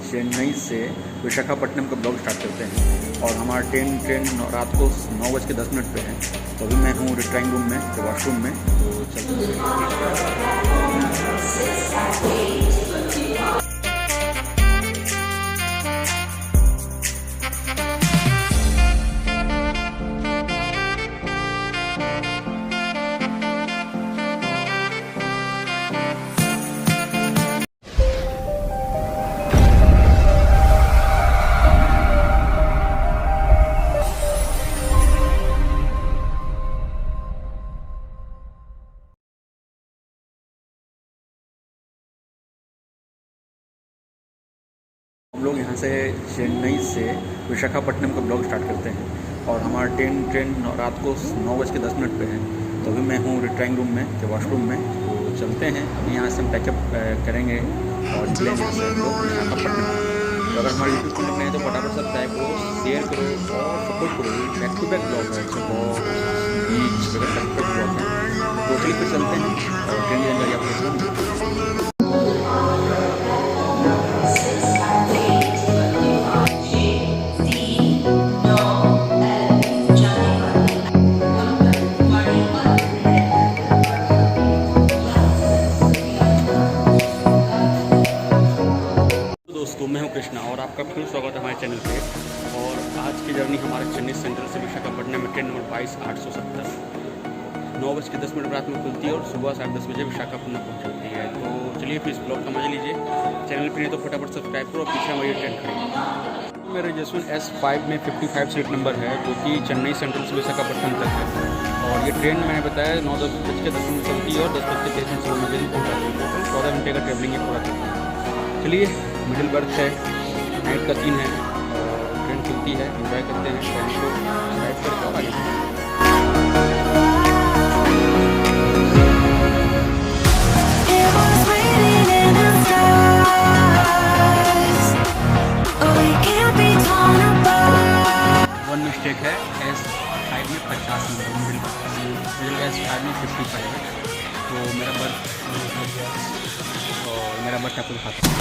चेन्नई से विशाखापट्टनम का blog start करते हैं और हमारा ट्रेन रात को 9:10 पे है। तो अभी मैं हूँ ड्राइंग रूम में, वॉशरूम में। तो चलते हम लोग यहाँ से चेन्नई से विशाखापट्टनम का ब्लॉग स्टार्ट करते हैं और हमारा ट्रेन रात को 9:10 पे है। तो अभी मैं हूँ ड्राइंग रूम में, वॉशरूम में। तो चलते हैं, अभी यहाँ से हम पैकअप करेंगे और निकलेंगे यहाँ से विशाखापट्टनम। तो अगर हमारे यूट्यूब चैनल में है तो फटाफट सब्सक्राइब करो, शेयर करो और सपोर्ट करो। बैक टू बैक ब्लॉग है, बीच बैक टू बैक ब्लॉग है। तो चलिए फिर चलते हैं और ट्रेन की जानकारी आपको बताऊँगी। दोस्तों, मैं हूं कृष्णा और आपका फिर स्वागत है हमारे चैनल पे। और आज की जर्नी हमारे चेन्नई सेंट्रल से विशाखापट्टनम में ट्रेन नंबर 22/870 9:10 रात में खुलती है और सुबह 10:30 बजे विशाखापट्टनम पहुंच जाती है। तो चलिए फिर इस ब्लॉग का मजा लीजिए। चैनल पर नहीं तो फटाफट सब्सक्राइब करो और पीछे हमारी ट्रेन खड़ी। मेरा रजिस्ट्रेशन S5 में 55 सीट नंबर है, जो कि चेन्नई सेंट्रल से विशाखापट्टनम तक है। और ये ट्रेन मैंने बताया 9:10 में चलती है और 10:13 बजे पहुँच जाती है। टोटल 14 घंटे का ट्रेवलिंग है पूरा करना है। चलिए, मिडिल बर्थ है, नाइट का सीन है और ट्रेन खुलती है, एंजॉय करते हैं ट्रेन को, राइड करके और आगे। वन मिस्टेक है, S5 में 50 नंबर मिडिल S5 में 55 है। तो मेरा बर्थ आपको दिखाता हूँ।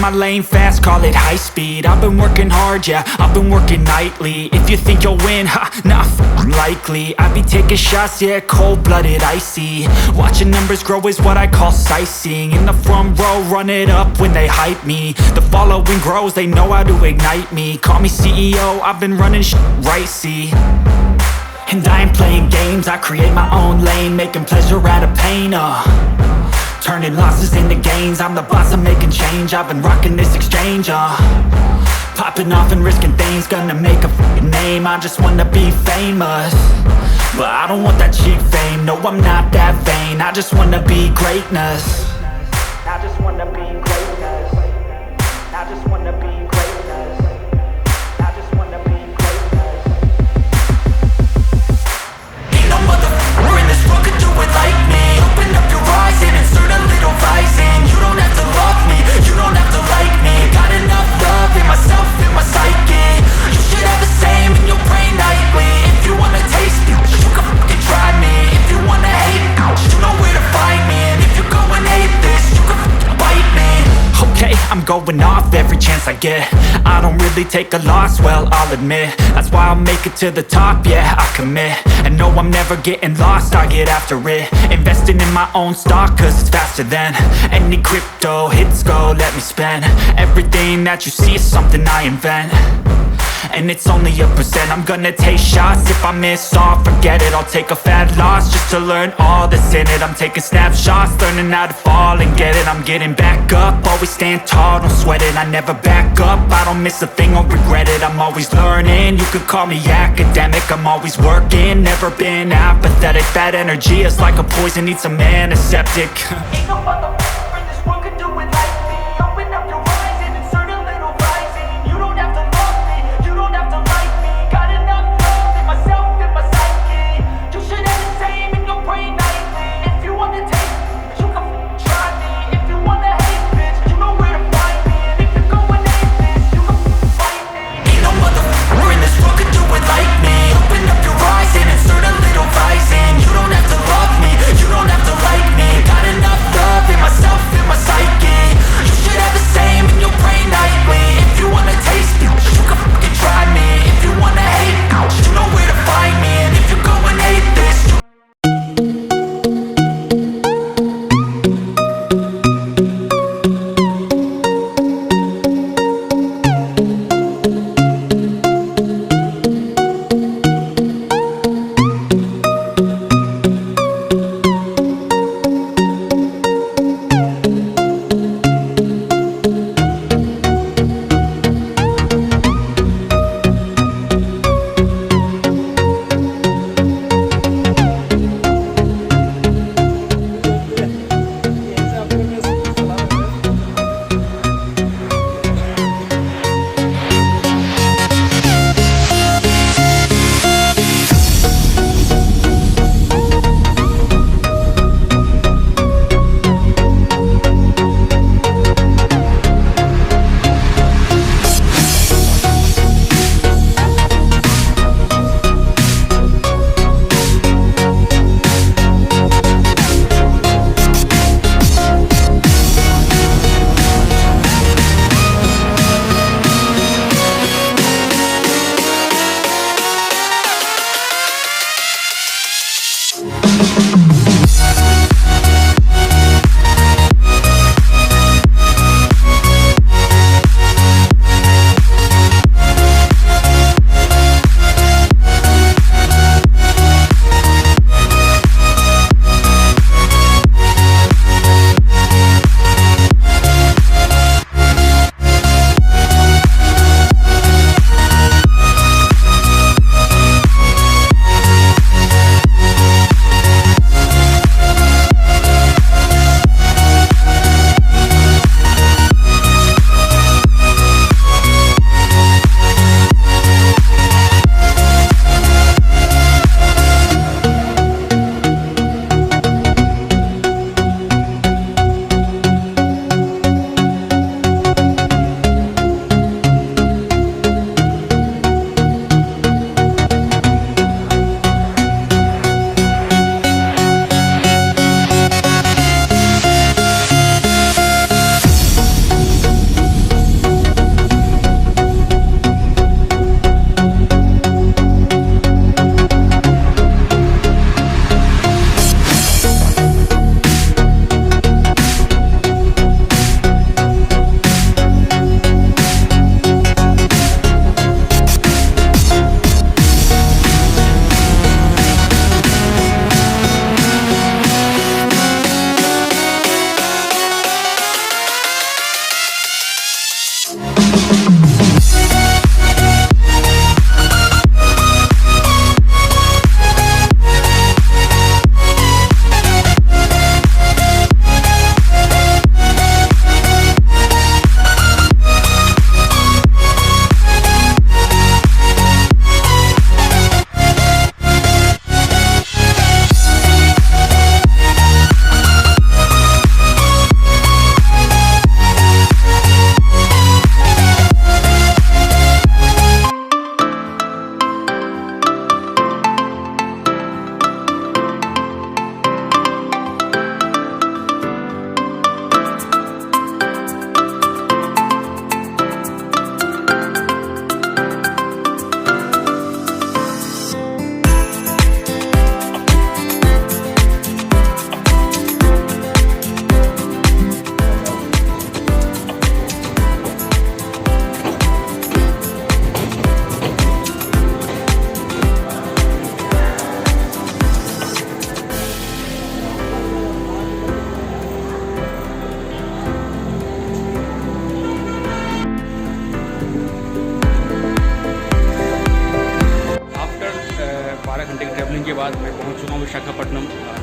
my lane fast, call it high speed. I've been working hard, yeah, I've been working nightly. If you think you'll win, ha, not likely. I be taking shots, yeah, cold-blooded, icy. Watching numbers grow is what I call sightseeing. In the front row, run it up when they hype me. The following grows, they know how to ignite me. Call me CEO, I've been running right, see. And I ain't playing games, I create my own lane, making pleasure out of pain, turning losses into gains. I'm the boss, I'm making change. I've been rocking this exchange, popping off and risking things. Gonna make a f***ing name. I just wanna be famous, but I don't want that cheap fame. No, I'm not that vain. I just wanna be greatness. I just wanna be greatness. I just wanna be greatness. I just wanna be greatness. Ain't no motherfucker in this world could do it like me. Open up your eyes and insert a little rising. You don't have to love me, you don't have to like me. Got enough love in myself, in my psyche. You should have the same in your brain nightly. If you wanna taste me, you can fucking try me. If you wanna hate me, you know where to find me. And if you go and hate this, you can fucking bite me. Okay, I'm going off every chance I get. I don't really take a loss, well, I'll admit. That's why I'll make it to the top, yeah, I commit. And no, I'm never getting lost, I get after it. Investing in my own stock, cause it's faster than any crypto hits go, let me spend. Everything that you see is something I invent, and it's only a percent. I'm gonna take shots, if I miss all, forget it. I'll take a fat loss just to learn all that's in it. I'm taking snapshots, learning how to fall and get it. I'm getting back up, always stand tall, don't sweat it. I never back up, I don't miss a thing or regret it. I'm always learning, you could call me academic. I'm always working, never been apathetic. That energy is like a poison, needs some antiseptic. Ain't no motherfucker in this world could do it like me. Open up your eyes and insert a little rising. You don't have to love me, you don't have to like me. Got enough love in myself, in my psyche. You should have the same in your brain nightly. If you wanna taste me, you can try me. If you wanna hate bitch, you know where to find me. And if you go and hate this, you can fight me. Ain't no motherfucker in this world could do it like me. Open up your eyes and insert a little rising. You don't have to love me, you don't have to like me. Got enough love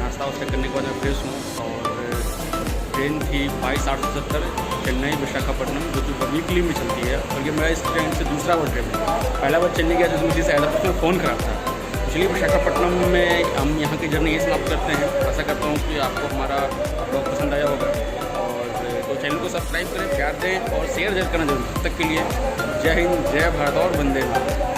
नाश्ता वास्ता करने के बाद मैं fresh हूँ और train थी 22:870 चेन्नई विशाखापट्टनम, जो कि वीकली में चलती है। और ये मेरा इस ट्रेन से दूसरा बार ट्रेन है। पहला बार चेन्नई गया जो मुझे से आया था, उसमें फ़ोन खराब था। इसलिए विशाखापट्टनम में हम यहाँ की जर्नी यही समाप्त करते हैं। आशा करता हूँ कि आपको हमारा ब्लॉग पसंद आया होगा, और तो चैनल को सब्सक्राइब करें, प्यार दें और शेयर जरूर करना जरूर। तब तक के लिए जय हिंद, जय भारत और वंदे मातरम।